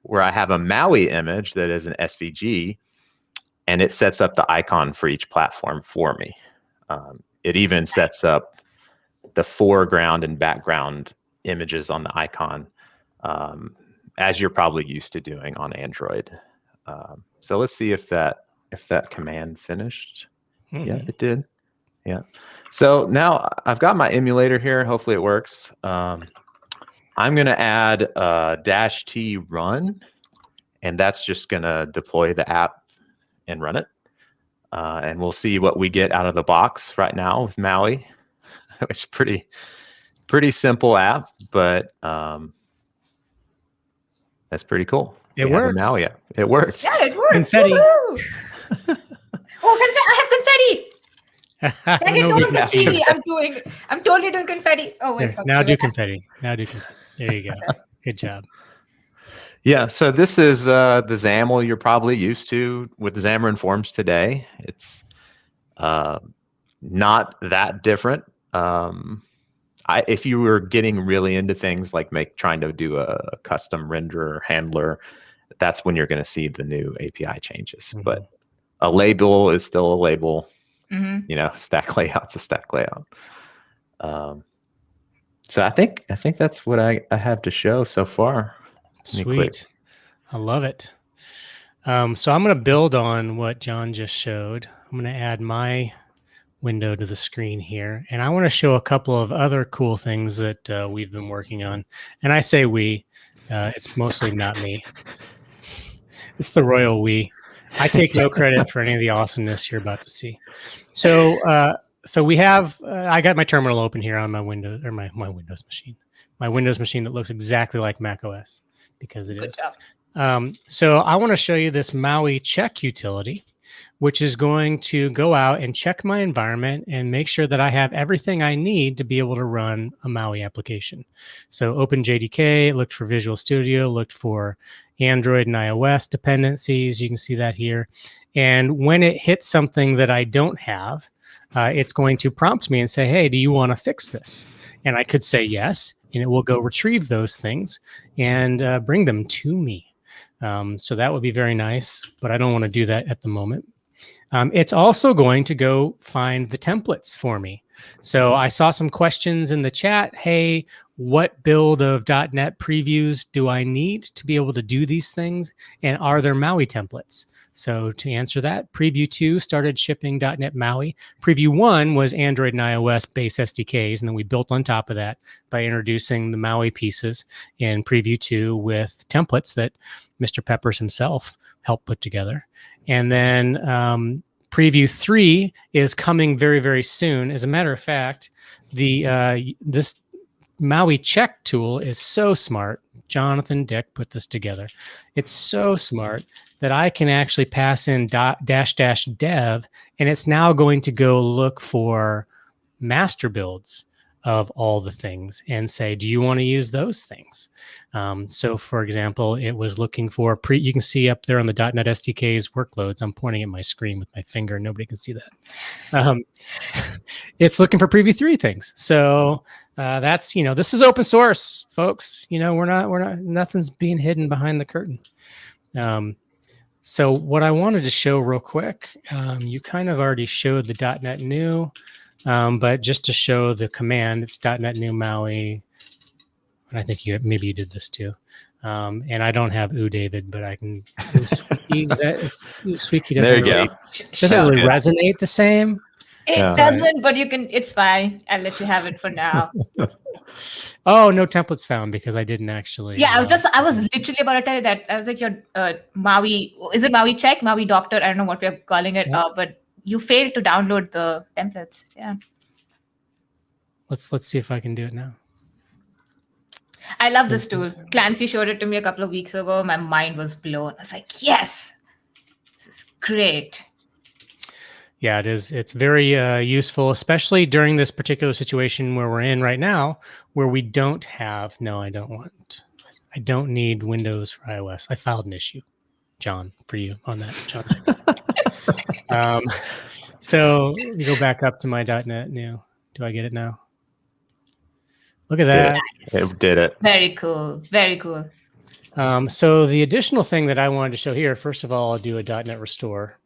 where I have a Maui image that is an SVG, and it sets up the icon for each platform for me. It even sets up the foreground and background images on the icon, as you're probably used to doing on Android. So let's see if that command finished. Mm-hmm. Yeah, it did. Yeah. So now I've got my emulator here. Hopefully it works. I'm going to add -t run, and that's just going to deploy the app and run it. And we'll see what we get out of the box right now with Maui. It's pretty simple app, but that's pretty cool. It works. Maui app. It works. Yeah, it works. Confetti. Oh, I have confetti. Like No, don't we can see confetti. it. I'm totally doing confetti. Oh wait. Here, now do confetti. Now do confetti. There you go. Good job. Yeah, so this is the XAML you're probably used to with Xamarin Forms today. It's not that different. If you were getting really into things like trying to do a custom renderer handler, that's when you're going to see the new API changes. Mm-hmm. But a label is still a label. Mm-hmm. You know, stack layout's a stack layout. So I think that's what I have to show so far. Sweet. I love it. So I'm going to build on what John just showed. I'm going to add my window to the screen here. And I want to show a couple of other cool things that we've been working on. And I say we, it's mostly not me. It's the royal we. I take no credit for any of the awesomeness you're about to see. So we have, I got my terminal open here on my Windows, or my Windows machine. My Windows machine that looks exactly like Mac OS, because it is. So I want to show you this Maui check utility, which is going to go out and check my environment and make sure that I have everything I need to be able to run a Maui application. So open JDK, looked for Visual Studio, looked for Android and iOS dependencies. You can see that here. And when it hits something that I don't have, it's going to prompt me and say, hey, do you want to fix this? And I could say yes, and it will go retrieve those things and bring them to me. So that would be very nice, but I don't want to do that at the moment. It's also going to go find the templates for me. So I saw some questions in the chat. Hey, what build of .NET previews do I need to be able to do these things? And are there Maui templates? So to answer that, Preview 2 started shipping .NET Maui. Preview 1 was Android and iOS base SDKs, and then we built on top of that by introducing the Maui pieces in Preview 2 with templates that Mr. Peppers himself helped put together. And then Preview 3 is coming very, very soon. As a matter of fact, this Maui check tool is so smart. Jonathan Dick put this together. It's so smart that I can actually pass in --dev, and it's now going to go look for master builds of all the things and say, do you want to use those things? So for example, it was looking for you can see up there on the .NET SDK's workloads. I'm pointing at my screen with my finger. Nobody can see that. It's looking for preview 3 things. So that's, this is open source, folks. We're not, nothing's being hidden behind the curtain. So what I wanted to show real quick, you kind of already showed the .NET New, but just to show the command, it's .NET New Maui. And I think maybe you did this too. And I don't have David, but I can. Squeaky doesn't There you really, go. doesn't really resonate the same. It doesn't, but you can. It's fine. I'll let you have it for now. Oh, no templates found because I didn't actually. Yeah, I was literally about to tell you that. I was like, your Maui, is it Maui check, Maui doctor? I don't know what we're calling it, but you failed to download the templates. Yeah. Let's see if I can do it now. I love this tool. Clancy showed it to me a couple of weeks ago. My mind was blown. I was like, yes, this is great. Yeah, it is. It's very useful, especially during this particular situation where we're in right now, where we don't have. No, I don't need Windows for iOS. I filed an issue, John, for you on that, John. So we go back up to my .NET New. Do I get it now? Look at that. It did it. Very cool. Very cool. So the additional thing that I wanted to show here, first of all, I'll do a .NET restore.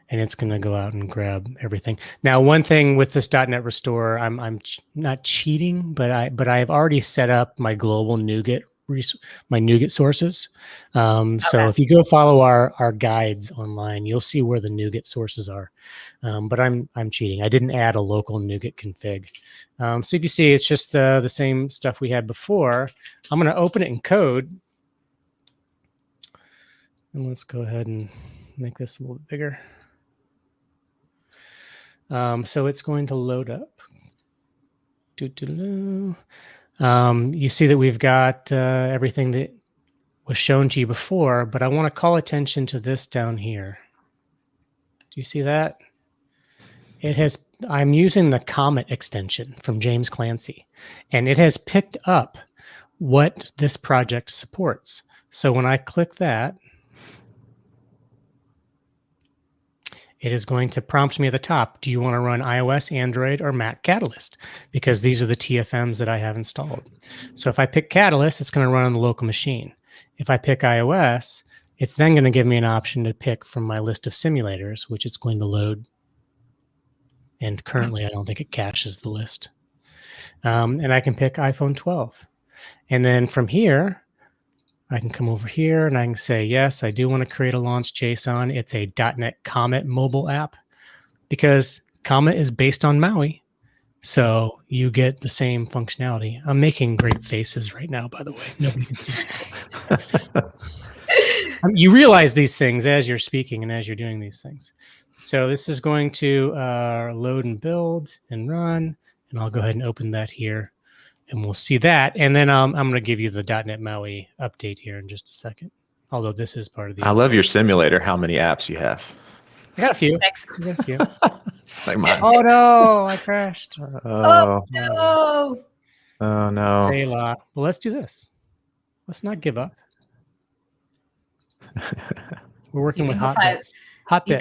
And it's going to go out and grab everything. Now, one thing with this .NET Restore, I'm not cheating, but I've already set up my global Nougat sources. So if you go follow our guides online, you'll see where the Nougat sources are. But I'm cheating. I didn't add a local Nougat config. So if you see, it's just the same stuff we had before. I'm going to open it in code, and let's go ahead and make this a little bit bigger. So it's going to load up. You see that we've got everything that was shown to you before, but I want to call attention to this down here. Do you see that? I'm using the Comet extension from James Clancy, and it has picked up what this project supports. So when I click that, it is going to prompt me at the top. Do you want to run iOS, Android, or Mac Catalyst? Because these are the TFMs that I have installed. So if I pick Catalyst, it's going to run on the local machine. If I pick iOS, it's then going to give me an option to pick from my list of simulators, which it's going to load. And currently, I don't think it caches the list. And I can pick iPhone 12. And then from here, I can come over here and I can say, yes, I do want to create a launch JSON. It's a .NET Comet mobile app because Comet is based on Maui. So you get the same functionality. I'm making great faces right now, by the way. Nobody can see my face. You realize these things as you're speaking and as you're doing these things. So this is going to load and build and run. And I'll go ahead and open that here. And we'll see that. And then I'm going to give you the .NET Maui update here in just a second. Although this is part of the... I love your simulator, how many apps you have. I got a few. Thanks. I got a few. It's like mine. Oh, no. I crashed. Oh, no. Oh, no. Say a lot. Well, let's do this. Let's not give up. We're working with hotbits. You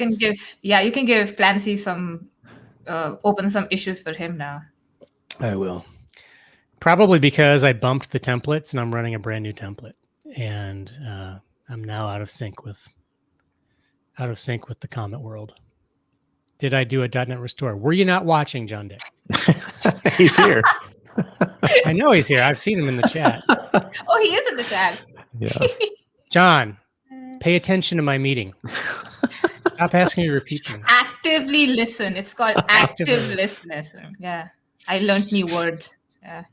can give Clancy some... open some issues for him now. I will. Probably because I bumped the templates and I'm running a brand new template, and I'm now out of sync with the Comet world. Did I do a .NET restore? Were you not watching, John Dick? He's here. I know he's here. I've seen him in the chat. Oh, he is in the chat. Yeah. John, pay attention to my meeting. Stop asking me to repeat things. Actively listen. It's called active listen. Yeah. I learned new words. Yeah.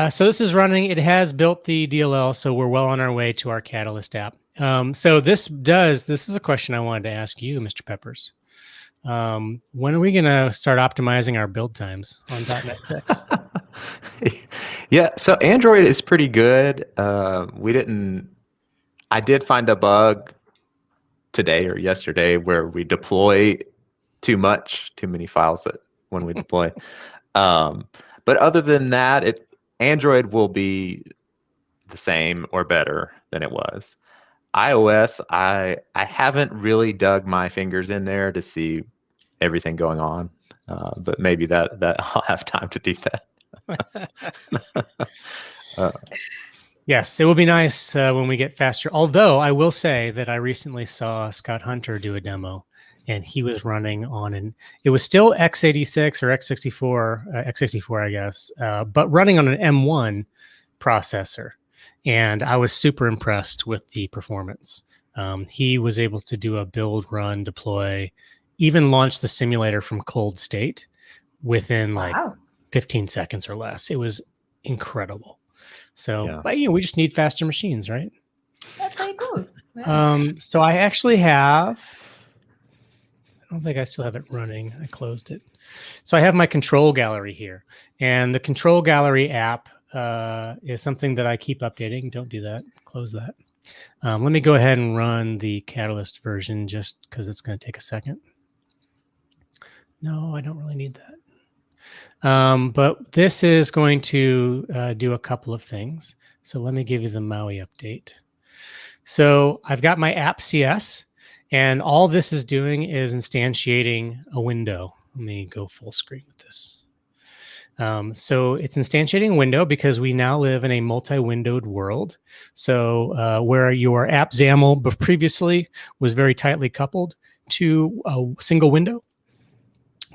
So this is running. It has built the DLL, so we're well on our way to our Catalyst app. So this is a question I wanted to ask you, Mr. Peppers. When are we going to start optimizing our build times on .NET 6? Yeah, so Android is pretty good. I did find a bug today or yesterday where we deploy too many files at when we deploy. But other than that, Android will be the same or better than it was. iOS, I haven't really dug my fingers in there to see everything going on, but maybe that I'll have time to do that. Yes, it will be nice when we get faster. Although I will say that I recently saw Scott Hunter do a demo, and he was running on it was still x86 or x64, I guess, but running on an M1 processor. And I was super impressed with the performance. He was able to do a build, run, deploy, even launch the simulator from cold state within like 15 seconds or less. It was incredible. So, but we just need faster machines, right? That's very cool. Yeah. So I actually have, I don't think I still have it running. I closed it. So I have my control gallery here, and the control gallery app is something that I keep updating. Don't do that. Close that. Let me go ahead and run the Catalyst version just because it's going to take a second. No, I don't really need that. But this is going to do a couple of things. So let me give you the Maui update. So I've got my app CS, and all this is doing is instantiating a window. Let me go full screen with this. So it's instantiating a window because we now live in a multi-windowed world. So where your app XAML previously was very tightly coupled to a single window,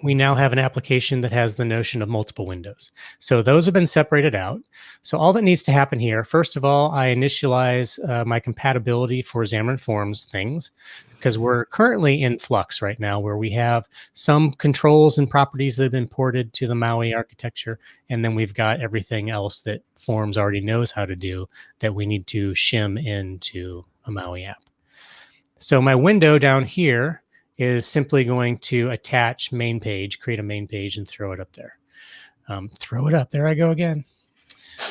we now have an application that has the notion of multiple windows. So those have been separated out. So all that needs to happen here, first of all, I initialize my compatibility for Xamarin Forms things, because we're currently in flux right now where we have some controls and properties that have been ported to the Maui architecture, and then we've got everything else that Forms already knows how to do that we need to shim into a Maui app. So my window down here is simply going to attach main page, create a main page, and throw it up there. Throw it up. There I go again.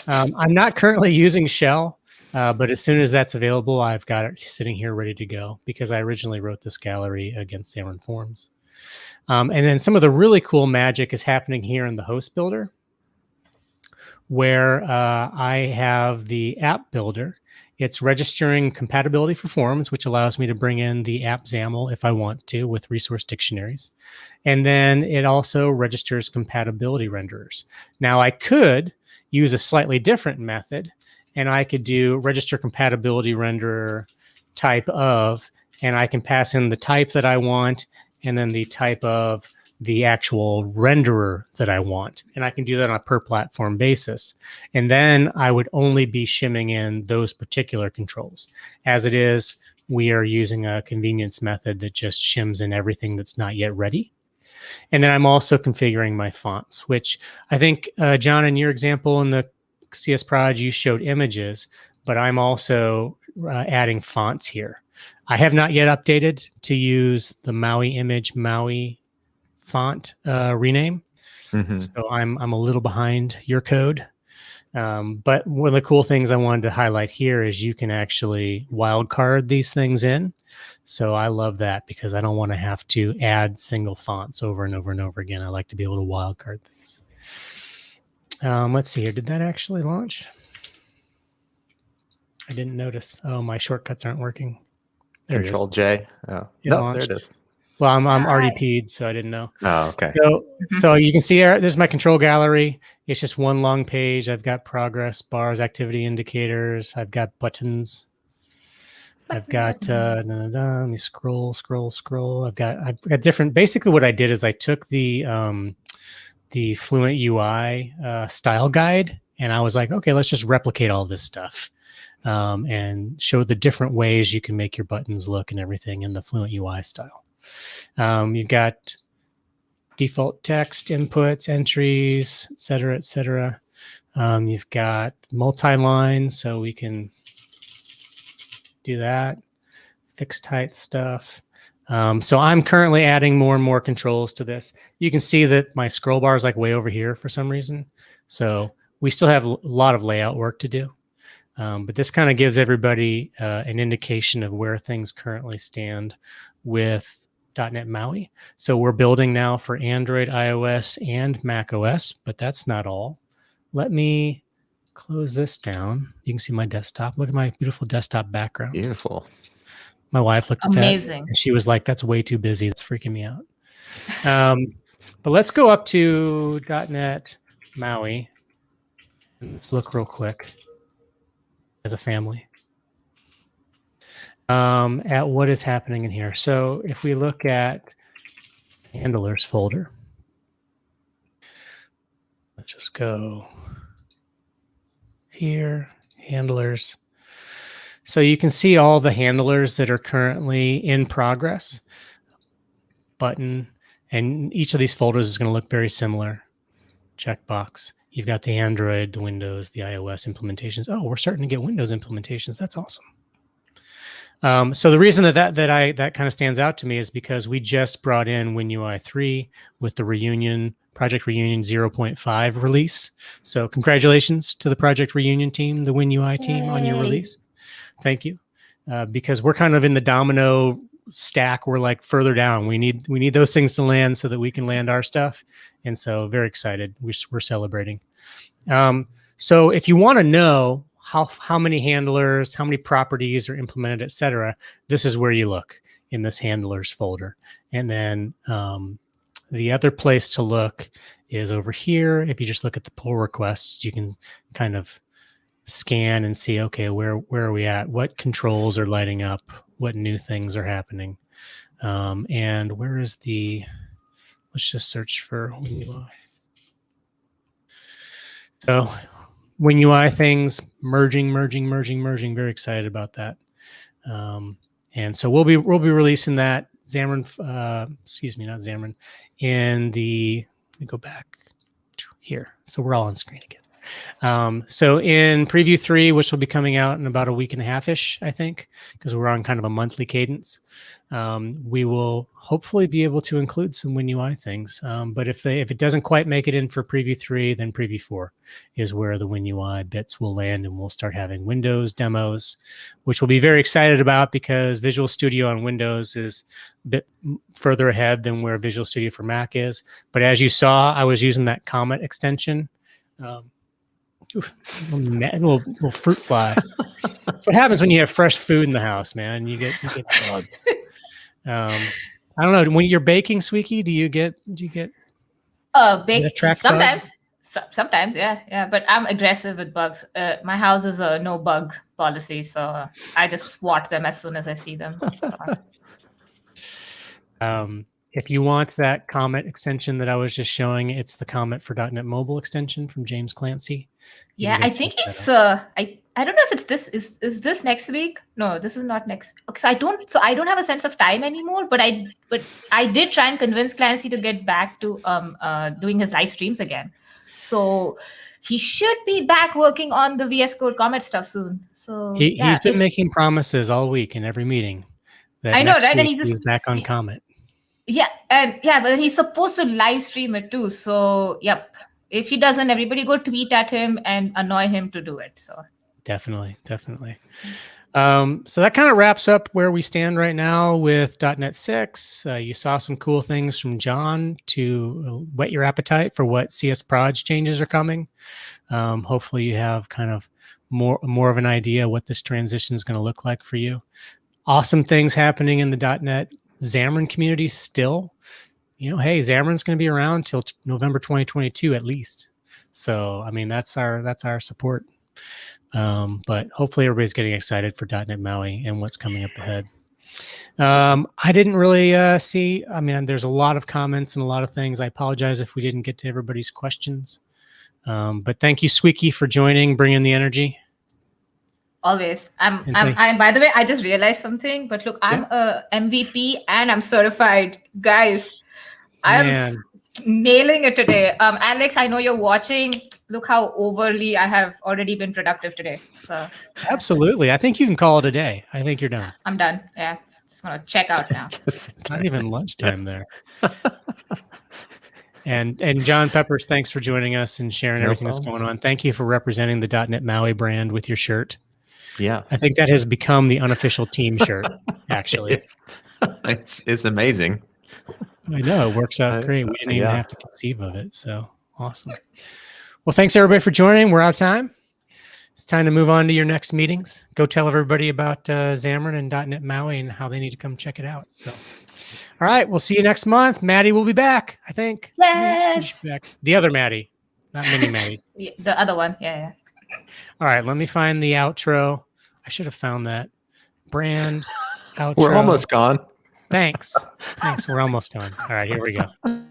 I'm not currently using Shell, but as soon as that's available, I've got it sitting here ready to go because I originally wrote this gallery against Xamarin Forms. And then some of the really cool magic is happening here in the host builder, where I have the app builder. It's registering compatibility for Forms, which allows me to bring in the app XAML if I want to with resource dictionaries. And then it also registers compatibility renderers. Now I could use a slightly different method, and I could do register compatibility renderer type of, and I can pass in the type that I want and then the type of the actual renderer that I want. And I can do that on a per platform basis. And then I would only be shimming in those particular controls. As it is, we are using a convenience method that just shims in everything that's not yet ready. And then I'm also configuring my fonts, which I think, John, in your example in the CS Proj, you showed images, but I'm also adding fonts here. I have not yet updated to use the Maui image, Maui font rename. So I'm a little behind your code. But one of the cool things I wanted to highlight here is you can actually wildcard these things in. So I love that because I don't want to have to add single fonts over and over and over again. I like to be able to wildcard things. Let's see here. Did that actually launch? I didn't notice. Oh, my shortcuts aren't working. There Control J. Oh, no, there it is. Well, I'm RDP'd, so I didn't know. Oh, okay. So you can see there's my control gallery. It's just one long page. I've got progress bars, activity indicators. I've got buttons. I've got let me scroll. I've got different. Basically, what I did is I took the Fluent UI style guide, and I was like, okay, let's just replicate all this stuff. And show the different ways you can make your buttons look and everything in the Fluent UI style. You've got default text, inputs, entries, et cetera, et cetera. You've got multi-line, so we can do that. Fixed height stuff. So I'm currently adding more and more controls to this. You can see that my scroll bar is like way over here for some reason. So we still have a lot of layout work to do. But this kind of gives everybody an indication of where things currently stand with .NET Maui. So we're building now for Android, iOS, and Mac OS, but that's not all. Let me close this down. You can see my desktop. Look at my beautiful desktop background. Beautiful. My wife looked at Amazing. that and she was like, that's way too busy. It's freaking me out. But let's go up to .NET Maui. And let's look real quick at the family. At what is happening in here. So if we look at handlers folder, let's just go here, handlers. So you can see all the handlers that are currently in progress. Button, and each of these folders is going to look very similar. Checkbox. You've got the Android, the Windows, the iOS implementations. Oh, we're starting to get Windows implementations. That's awesome. So the reason that kind of stands out to me is because we just brought in WinUI 3 with the Reunion Project Reunion 0.5 release. So congratulations to the Project Reunion team, the WinUI team, on your release. Thank you. Because we're kind of in the domino stack. We're like further down. We need those things to land so that we can land our stuff. And so very excited. We're celebrating. So if you want to know how many handlers, how many properties are implemented, et cetera, this is where you look in this handlers folder. And then the other place to look is over here. If you just look at the pull requests, you can kind of scan and see, okay, where are we at? What controls are lighting up? What new things are happening? And where is let's just search for WinUI. So WinUI things merging. Very excited about that. And so we'll be releasing that Xamarin, not Xamarin, let me go back to here. So we're all on screen again. So in preview 3, which will be coming out in about a week and a half-ish, I think, because we're on kind of a monthly cadence, we will hopefully be able to include some WinUI things. But if it doesn't quite make it in for preview 3, then preview 4 is where the WinUI bits will land, and we'll start having Windows demos, which we'll be very excited about because Visual Studio on Windows is a bit further ahead than where Visual Studio for Mac is. But as you saw, I was using that Comet extension. Little fruit fly. That's what happens when you have fresh food in the house, man. You get bugs. I don't know. When you're baking, Sweeky, do you get sometimes bugs? Sometimes, yeah. But I'm aggressive with bugs. My house is a no bug policy, so I just swat them as soon as I see them. So. If you want that Comet extension that I was just showing, it's the Comet for .NET Mobile extension from James Clancy. Yeah, I think it's I don't know if it's this is this next week? No, this is not next week. So I don't have a sense of time anymore, but I did try and convince Clancy to get back to doing his live streams again. So he should be back working on the VS Code Comet stuff soon. So he's been making promises all week in every meeting. I know, right? And he's back on Comet. Yeah, but then he's supposed to live stream it too. So, yep. If he doesn't, everybody go tweet at him and annoy him to do it. So definitely. So that kind of wraps up where we stand right now with .NET 6. You saw some cool things from John to whet your appetite for what CS Proj changes are coming. Hopefully you have kind of more of an idea what this transition is going to look like for you. Awesome things happening in the .NET Xamarin community still. Hey, Xamarin's going to be around till November 2022 at least. So, I mean, that's our support. But hopefully everybody's getting excited for .NET Maui and what's coming up ahead. I didn't really see. I mean, there's a lot of comments and a lot of things. I apologize if we didn't get to everybody's questions. But thank you, Squeaky, for joining, bringing the energy. Always. I'm by the way, I just realized something, but look, I'm a MVP and I'm certified. Guys, I'm nailing it today. Alex, I know you're watching. Look how overly I have already been productive today. So absolutely. I think you can call it a day. I think you're done. I'm done. Yeah. Just gonna check out now. It's not even lunchtime there. And John Peppers, thanks for joining us and sharing everything that's going on. Thank you for representing the .NET Maui brand with your shirt. Yeah. I think that has become the unofficial team shirt, actually. It's amazing. I know, it works out great. We didn't even yeah. have to conceive of it. So awesome. Well, thanks everybody for joining. We're out of time. It's time to move on to your next meetings. Go tell everybody about Xamarin and .NET Maui and how they need to come check it out. So, all right, we'll see you next month. Maddie will be back, I think. Yes. Back. The other Maddie, not mini Maddie. Yeah, the other one. Yeah. All right, let me find the outro. I should have found that. Brand, outro. We're almost gone. Thanks. We're almost gone. All right, here we go.